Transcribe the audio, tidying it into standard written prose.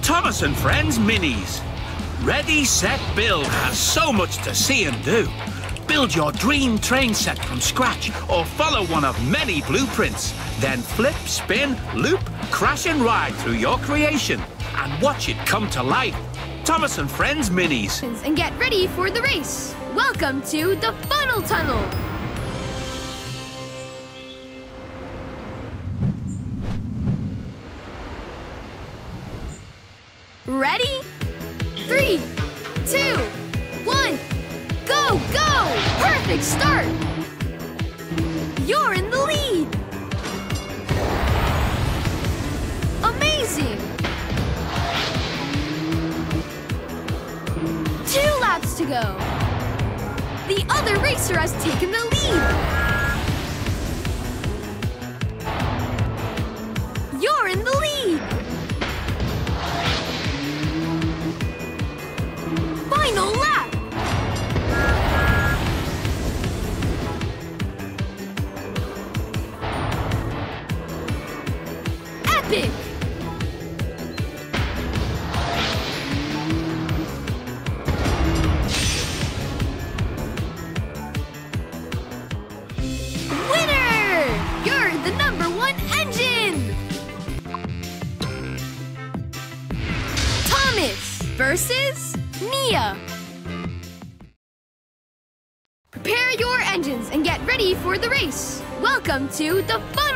Thomas and Friends Minis. Ready, Set, Build has so much to see and do. Build your dream train set from scratch or follow one of many blueprints. Then flip, spin, loop, crash and ride through your creation and watch it come to life. Thomas and Friends Minis. And get ready for the race. Welcome to the Funnel Tunnel. Ready? 3, 2, 1, go, go! Perfect start! You're in the lead! Amazing! 2 laps to go. The other racer has taken the lead. You're in the lead. Final lap. Epic. Versus Nia. Prepare your engines and get ready for the race. Welcome to the Funnel